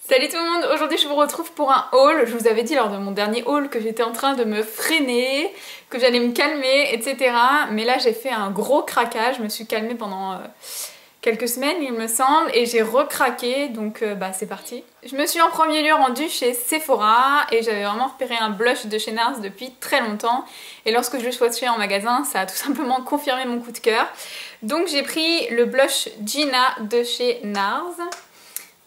Salut tout le monde, aujourd'hui je vous retrouve pour un haul. Je vous avais dit lors de mon dernier haul que j'étais en train de me freiner, que j'allais me calmer, etc. Mais là j'ai fait un gros craquage, je me suis calmée pendant quelques semaines il me semble, et j'ai recraqué, donc c'est parti. Je me suis en premier lieu rendue chez Sephora et j'avais vraiment repéré un blush de chez NARS depuis très longtemps. Et lorsque je l'ai swatché en magasin, ça a tout simplement confirmé mon coup de cœur. Donc j'ai pris le blush Gina de chez NARS.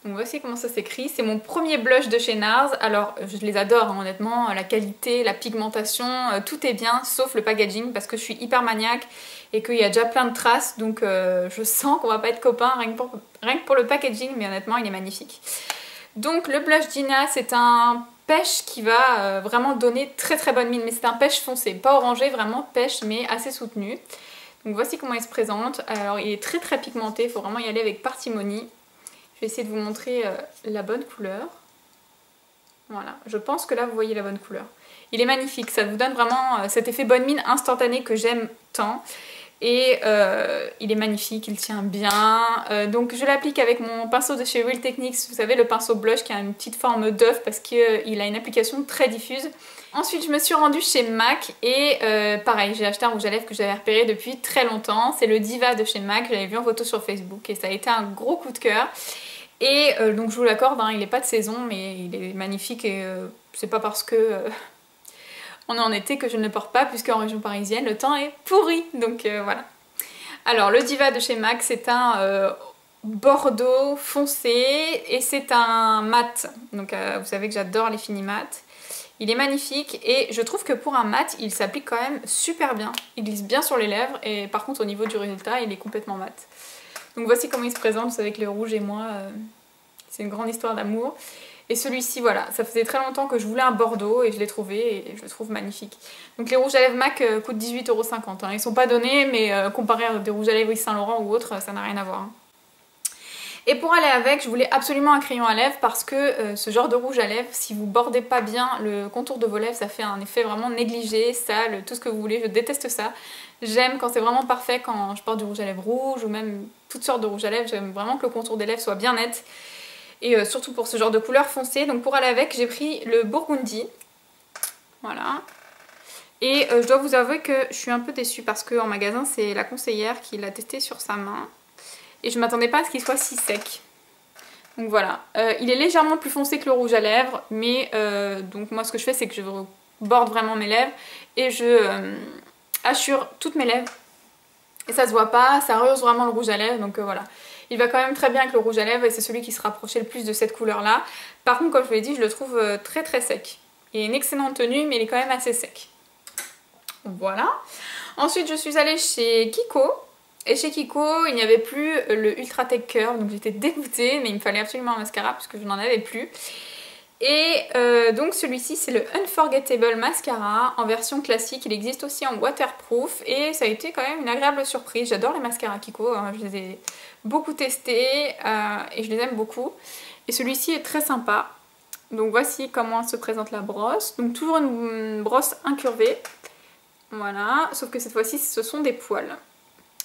Donc voici comment ça s'écrit, c'est mon premier blush de chez NARS. Alors je les adore hein, honnêtement, la qualité, la pigmentation, tout est bien sauf le packaging parce que je suis hyper maniaque et qu'il y a déjà plein de traces, donc je sens qu'on va pas être copains rien que pour le packaging, mais honnêtement il est magnifique. Donc le blush Gina, c'est un pêche qui va vraiment donner très bonne mine, mais c'est un pêche foncé, pas orangé, vraiment pêche mais assez soutenu. Donc voici comment il se présente. Alors il est très pigmenté, il faut vraiment y aller avec parcimonie. Je vais essayer de vous montrer la bonne couleur. Voilà, je pense que là vous voyez la bonne couleur. Il est magnifique, ça vous donne vraiment cet effet bonne mine instantané que j'aime tant. Et il est magnifique, il tient bien. Donc je l'applique avec mon pinceau de chez Real Techniques, vous savez le pinceau blush qui a une petite forme d'œuf parce qu'il a une application très diffuse. Ensuite je me suis rendue chez MAC et pareil, j'ai acheté un rouge à lèvres que j'avais repéré depuis très longtemps. C'est le Diva de chez MAC, je l'avais vu en photo sur Facebook et ça a été un gros coup de cœur. Et donc je vous l'accorde, hein, il n'est pas de saison mais il est magnifique et c'est pas parce que on est en été que je ne le porte pas puisque en région parisienne le temps est pourri, donc voilà. Alors le Diva de chez MAC, c'est un bordeaux foncé et c'est un mat, donc vous savez que j'adore les finis mat. Il est magnifique et je trouve que pour un mat il s'applique quand même super bien, il glisse bien sur les lèvres et par contre au niveau du résultat il est complètement mat. Donc voici comment il se présente, vous savez que le rouge et moi, c'est une grande histoire d'amour. Et celui-ci, voilà, ça faisait très longtemps que je voulais un bordeaux et je l'ai trouvé et je le trouve magnifique. Donc les rouges à lèvres MAC coûtent 18,50 €. Hein. Ils sont pas donnés, mais comparé à des rouges à lèvres Yves Saint Laurent ou autres, ça n'a rien à voir. Hein. Et pour aller avec, je voulais absolument un crayon à lèvres parce que ce genre de rouge à lèvres, si vous bordez pas bien le contour de vos lèvres, ça fait un effet vraiment négligé, sale, tout ce que vous voulez, je déteste ça. J'aime quand c'est vraiment parfait, quand je porte du rouge à lèvres rouge ou même toutes sortes de rouge à lèvres, j'aime vraiment que le contour des lèvres soit bien net. Et surtout pour ce genre de couleur foncée. Donc pour aller avec, j'ai pris le Burgundy. Voilà. Et je dois vous avouer que je suis un peu déçue parce qu'en magasin, c'est la conseillère qui l'a testé sur sa main. Et je m'attendais pas à ce qu'il soit si sec. Donc voilà. Il est légèrement plus foncé que le rouge à lèvres. Mais donc moi ce que je fais, c'est que je borde vraiment mes lèvres. Et je assure toutes mes lèvres. Et ça se voit pas, ça rehausse vraiment le rouge à lèvres. Donc voilà. Il va quand même très bien avec le rouge à lèvres et c'est celui qui se rapprochait le plus de cette couleur là. Par contre comme je vous l'ai dit, je le trouve très sec. Il a une excellente tenue mais il est quand même assez sec. Voilà. Ensuite je suis allée chez Kiko. Et chez Kiko il n'y avait plus le Ultra Tech Curve, donc j'étais dégoûtée mais il me fallait absolument un mascara parce que je n'en avais plus. Et donc celui-ci c'est le Unforgettable Mascara en version classique, il existe aussi en waterproof et ça a été quand même une agréable surprise. J'adore les mascaras Kiko, hein. Je les ai beaucoup testés et je les aime beaucoup. Et celui-ci est très sympa. Donc voici comment se présente la brosse. Donc toujours une brosse incurvée, voilà, sauf que cette fois-ci ce sont des poils.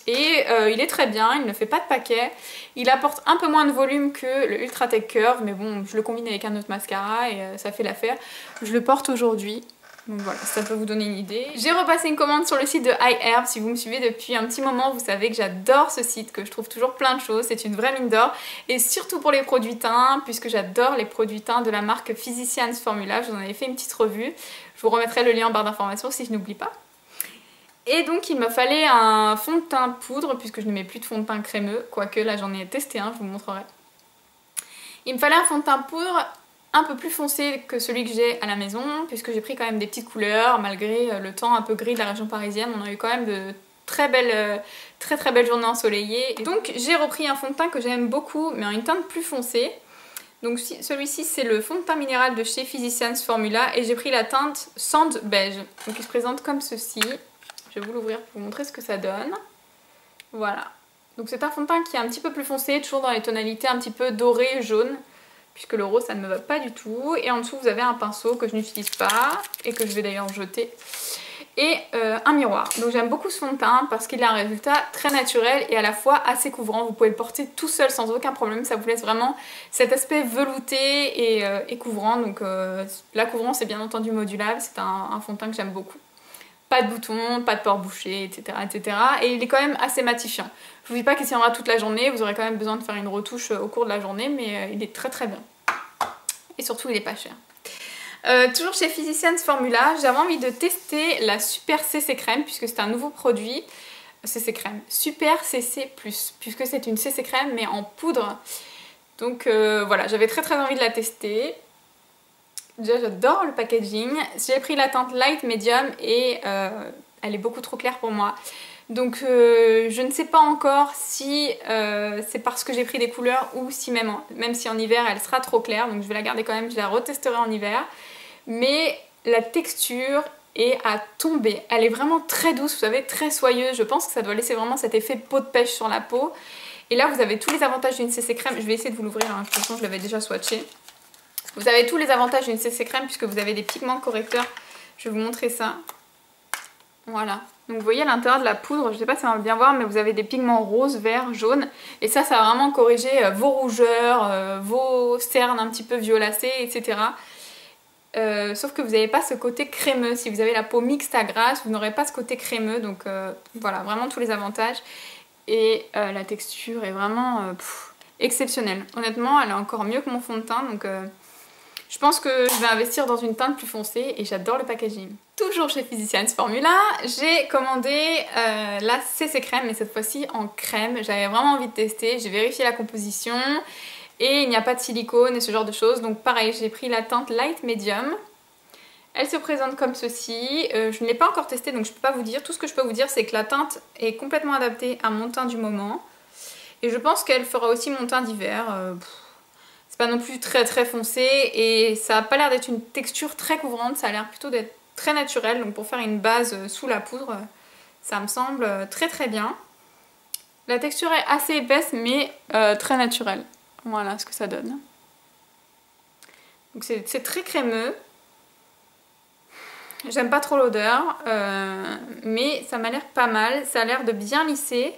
Et il est très bien, il ne fait pas de paquet, il apporte un peu moins de volume que le Ultra Tech Curve, mais bon, je le combine avec un autre mascara et ça fait l'affaire. Je le porte aujourd'hui, donc voilà, ça peut vous donner une idée. J'ai repassé une commande sur le site de iHerb, si vous me suivez depuis un petit moment, vous savez que j'adore ce site, que je trouve toujours plein de choses, c'est une vraie mine d'or. Et surtout pour les produits teints, puisque j'adore les produits teints de la marque Physicians Formula, je vous en avais fait une petite revue, je vous remettrai le lien en barre d'informations si je n'oublie pas. Et donc il me fallait un fond de teint poudre puisque je ne mets plus de fond de teint crémeux, quoique là j'en ai testé un, je vous montrerai. Il me fallait un fond de teint poudre un peu plus foncé que celui que j'ai à la maison puisque j'ai pris quand même des petites couleurs malgré le temps un peu gris de la région parisienne. On a eu quand même de très belles journées ensoleillées. Donc j'ai repris un fond de teint que j'aime beaucoup mais en une teinte plus foncée. Donc celui-ci c'est le fond de teint minéral de chez Physicians Formula et j'ai pris la teinte Sand Beige. Donc il se présente comme ceci. Je vais vous l'ouvrir pour vous montrer ce que ça donne. Voilà. Donc c'est un fond de teint qui est un petit peu plus foncé, toujours dans les tonalités un petit peu doré, jaune, puisque le rose ça ne me va pas du tout. Et en dessous vous avez un pinceau que je n'utilise pas et que je vais d'ailleurs jeter. et un miroir. Donc j'aime beaucoup ce fond de teint parce qu'il a un résultat très naturel et à la fois assez couvrant. Vous pouvez le porter tout seul sans aucun problème, ça vous laisse vraiment cet aspect velouté et couvrant. Donc la couvrance est bien entendu modulable, c'est un fond de teint que j'aime beaucoup. Pas de boutons, pas de pores bouchés, etc., etc. Et il est quand même assez matifiant. Je vous dis pas qu'il tiendra toute la journée, vous aurez quand même besoin de faire une retouche au cours de la journée, mais il est très très bien. Et surtout il est pas cher. Toujours chez Physicians Formula, j'avais envie de tester la Super CC Crème puisque c'est un nouveau produit. CC Crème, Super CC+, puisque c'est une CC Crème mais en poudre. Donc voilà, j'avais très très envie de la tester. Déjà j'adore le packaging. J'ai pris la teinte Light Medium et elle est beaucoup trop claire pour moi. Donc je ne sais pas encore si c'est parce que j'ai pris des couleurs ou si même si en hiver elle sera trop claire. Donc je vais la garder quand même, je la retesterai en hiver. Mais la texture est à tomber. Elle est vraiment très douce, vous savez, très soyeuse. Je pense que ça doit laisser vraiment cet effet peau de pêche sur la peau. Et là vous avez tous les avantages d'une CC crème. Je vais essayer de vous l'ouvrir, hein. De toute façon je l'avais déjà swatché. Vous avez tous les avantages d'une CC crème puisque vous avez des pigments correcteurs. Je vais vous montrer ça. Voilà. Donc vous voyez à l'intérieur de la poudre, je ne sais pas si on va bien voir, mais vous avez des pigments roses, verts, jaunes. Et ça va vraiment corriger vos rougeurs, vos cernes un petit peu violacées, etc. Sauf que vous n'avez pas ce côté crémeux. Si vous avez la peau mixte à grasse, vous n'aurez pas ce côté crémeux. Donc voilà, vraiment tous les avantages. Et la texture est vraiment exceptionnelle. Honnêtement, elle est encore mieux que mon fond de teint. Donc je pense que je vais investir dans une teinte plus foncée et j'adore le packaging. Toujours chez Physicians Formula, j'ai commandé la CC Crème, mais cette fois-ci en crème. J'avais vraiment envie de tester, j'ai vérifié la composition. Et il n'y a pas de silicone et ce genre de choses. Donc pareil, j'ai pris la teinte Light Medium. Elle se présente comme ceci. Je ne l'ai pas encore testée donc je ne peux pas vous dire. Tout ce que je peux vous dire c'est que la teinte est complètement adaptée à mon teint du moment. Et je pense qu'elle fera aussi mon teint d'hiver. C'est pas non plus très très foncé. Et ça n'a pas l'air d'être une texture très couvrante. Ça a l'air plutôt d'être très naturel. Donc pour faire une base sous la poudre, ça me semble très très bien. La texture est assez épaisse mais très naturelle. Voilà ce que ça donne. Donc c'est très crémeux. J'aime pas trop l'odeur, mais ça m'a l'air pas mal. Ça a l'air de bien lisser,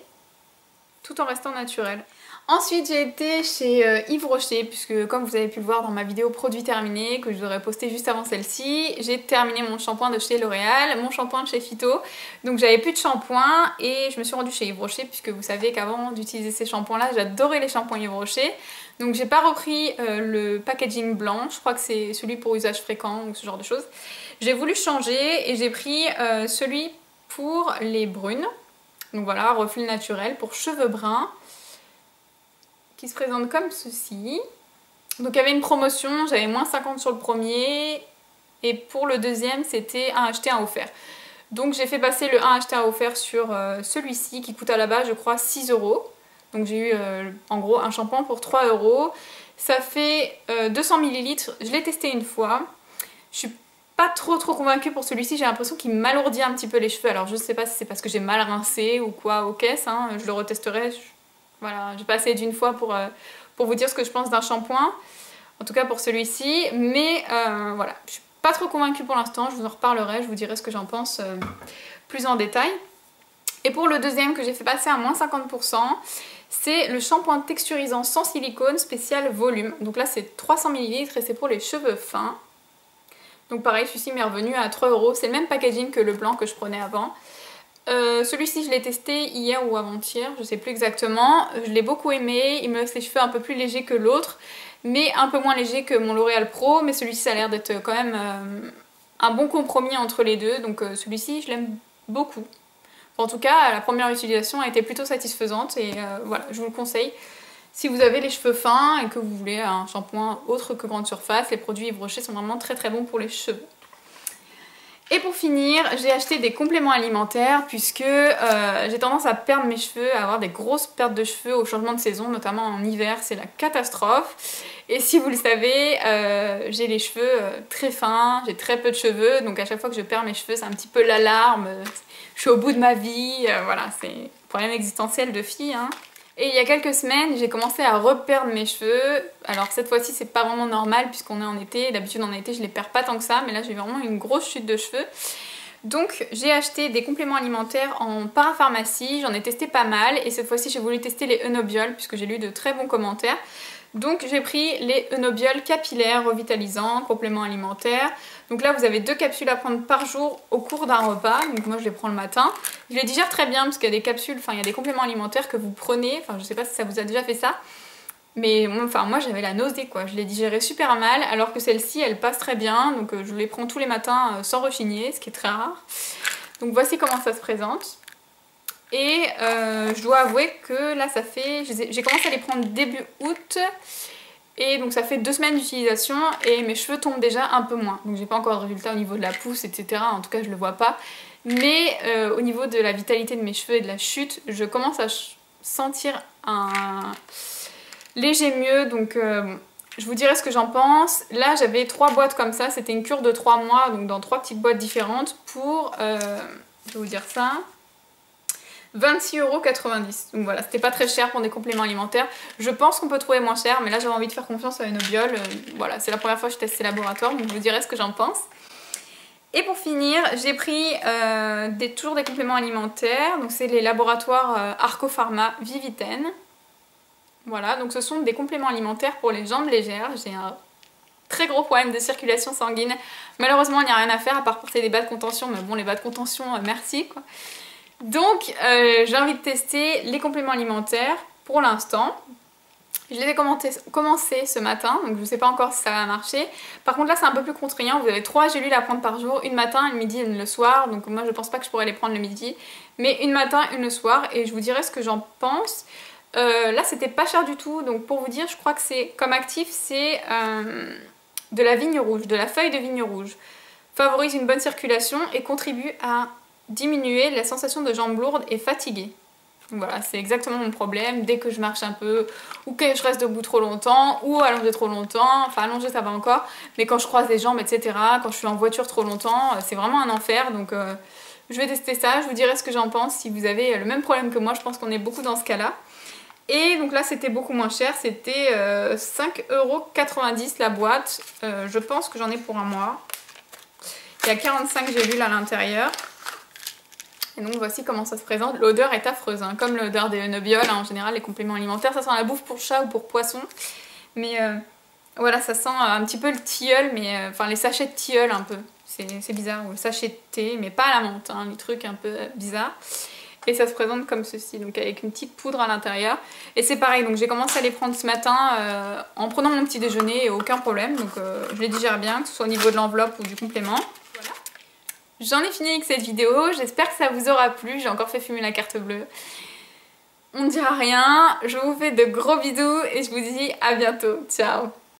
tout en restant naturel. Ensuite j'ai été chez Yves Rocher, puisque comme vous avez pu le voir dans ma vidéo produit terminé, que je vous aurais posté juste avant celle-ci, j'ai terminé mon shampoing de chez L'Oréal, mon shampoing de chez Phyto, donc j'avais plus de shampoing et je me suis rendue chez Yves Rocher, puisque vous savez qu'avant d'utiliser ces shampoings là, j'adorais les shampoings Yves Rocher. Donc j'ai pas repris le packaging blanc, je crois que c'est celui pour usage fréquent ou ce genre de choses. J'ai voulu changer et j'ai pris celui pour les brunes, donc voilà, reflet naturel pour cheveux bruns, qui se présente comme ceci. Donc il y avait une promotion, j'avais moins 50 sur le premier et pour le deuxième c'était un acheté un offert. Donc j'ai fait passer le 1 acheté un offert sur celui-ci qui coûte à la base je crois 6 €. Donc j'ai eu en gros un shampoing pour 3 €. Ça fait 200 ml, je l'ai testé une fois. Je suis pas trop convaincue pour celui-ci, j'ai l'impression qu'il m'alourdit un petit peu les cheveux. Alors je sais pas si c'est parce que j'ai mal rincé ou quoi aux caisses, hein. Je le retesterai. Voilà, j'ai pas essayé d'une fois pour vous dire ce que je pense d'un shampoing, en tout cas pour celui-ci, mais voilà, je suis pas trop convaincue pour l'instant, je vous en reparlerai, je vous dirai ce que j'en pense plus en détail. Et pour le deuxième que j'ai fait passer à moins 50%, c'est le shampoing texturisant sans silicone spécial volume. Donc là c'est 300 ml et c'est pour les cheveux fins. Donc pareil, celui-ci m'est revenu à 3 €, c'est le même packaging que le blanc que je prenais avant. Celui-ci je l'ai testé hier ou avant-hier, je sais plus exactement, je l'ai beaucoup aimé, il me laisse les cheveux un peu plus légers que l'autre, mais un peu moins léger que mon L'Oréal Pro, mais celui-ci ça a l'air d'être quand même un bon compromis entre les deux, donc celui-ci je l'aime beaucoup. En tout cas, la première utilisation a été plutôt satisfaisante et voilà, je vous le conseille. Si vous avez les cheveux fins et que vous voulez un shampoing autre que grande surface, les produits Yves Rocher sont vraiment très bons pour les cheveux. Et pour finir, j'ai acheté des compléments alimentaires puisque j'ai tendance à perdre mes cheveux, à avoir des grosses pertes de cheveux au changement de saison, notamment en hiver, c'est la catastrophe. Et si vous le savez, j'ai les cheveux très fins, j'ai très peu de cheveux, donc à chaque fois que je perds mes cheveux, c'est un petit peu l'alarme. Je suis au bout de ma vie, voilà, c'est un problème existentiel de fille, hein. Et il y a quelques semaines, j'ai commencé à reperdre mes cheveux. Alors cette fois-ci, c'est pas vraiment normal puisqu'on est en été. D'habitude en été, je les perds pas tant que ça, mais là j'ai vraiment une grosse chute de cheveux. Donc j'ai acheté des compléments alimentaires en parapharmacie, j'en ai testé pas mal et cette fois-ci j'ai voulu tester les Eunobiols puisque j'ai lu de très bons commentaires. Donc j'ai pris les Eunobiols capillaires revitalisants, compléments alimentaires. Donc là vous avez 2 capsules à prendre par jour au cours d'un repas, donc moi je les prends le matin. Je les digère très bien parce qu'il y a des capsules, enfin il y a des compléments alimentaires que vous prenez, enfin je sais pas si ça vous a déjà fait ça. Mais enfin moi j'avais la nausée quoi, je les digérais super mal alors que celle-ci elle passe très bien, donc je les prends tous les matins sans rechigner, ce qui est très rare. Donc voici comment ça se présente. Et je dois avouer que là ça fait, j'ai commencé à les prendre début août et donc ça fait 2 semaines d'utilisation et mes cheveux tombent déjà un peu moins. Donc j'ai pas encore de résultat au niveau de la pousse etc, en tout cas je le vois pas. Mais au niveau de la vitalité de mes cheveux et de la chute, je commence à sentir un léger mieux, donc je vous dirai ce que j'en pense. Là j'avais 3 boîtes comme ça, c'était une cure de 3 mois, donc dans 3 petites boîtes différentes pour, je vais vous dire ça, 26,90 €. Donc voilà, c'était pas très cher pour des compléments alimentaires. Je pense qu'on peut trouver moins cher, mais là j'avais envie de faire confiance à Eunobiols. Voilà, c'est la première fois que je teste ces laboratoires, donc je vous dirai ce que j'en pense. Et pour finir, j'ai pris toujours des compléments alimentaires, donc c'est les laboratoires Arcopharma Viviten. Voilà, donc ce sont des compléments alimentaires pour les jambes légères. J'ai un très gros problème de circulation sanguine. Malheureusement, il n'y a rien à faire à part porter des bas de contention, mais bon, les bas de contention, merci quoi. Donc, j'ai envie de tester les compléments alimentaires pour l'instant. Je les ai commencé ce matin, donc je ne sais pas encore si ça va marcher. Par contre là c'est un peu plus contraignant, vous avez 3 gélules à prendre par jour, une matin, une midi et une le soir. Donc moi je pense pas que je pourrais les prendre le midi, mais une matin, une le soir, et je vous dirai ce que j'en pense. Là c'était pas cher du tout, donc pour vous dire, je crois que c'est comme actif, c'est de la vigne rouge, de la feuille de vigne rouge. Favorise une bonne circulation et contribue à diminuer la sensation de jambes lourdes et fatiguées. Voilà, c'est exactement mon problème. Dès que je marche un peu, ou que je reste debout trop longtemps, ou allongée trop longtemps, enfin allongée ça va encore, mais quand je croise les jambes, etc., quand je suis en voiture trop longtemps, c'est vraiment un enfer. Donc je vais tester ça, je vous dirai ce que j'en pense. Si vous avez le même problème que moi, je pense qu'on est beaucoup dans ce cas-là. Et donc là c'était beaucoup moins cher, c'était 5,90 € la boîte. Je pense que j'en ai pour un mois. Il y a 45 gélules à l'intérieur. Et donc voici comment ça se présente. L'odeur est affreuse, hein, comme l'odeur des Eunobiols, hein, en général les compléments alimentaires, ça sent la bouffe pour chat ou pour poisson. Mais voilà, ça sent un petit peu le tilleul, mais enfin les sachets de tilleul un peu. C'est bizarre, ou le sachet de thé, mais pas à la menthe, hein, les trucs un peu bizarres. Et ça se présente comme ceci, donc avec une petite poudre à l'intérieur. Et c'est pareil, donc j'ai commencé à les prendre ce matin en prenant mon petit déjeuner et aucun problème. Donc je les digère bien, que ce soit au niveau de l'enveloppe ou du complément. Voilà. J'en ai fini avec cette vidéo, j'espère que ça vous aura plu. J'ai encore fait fumer la carte bleue. On ne dira rien, je vous fais de gros bisous et je vous dis à bientôt. Ciao!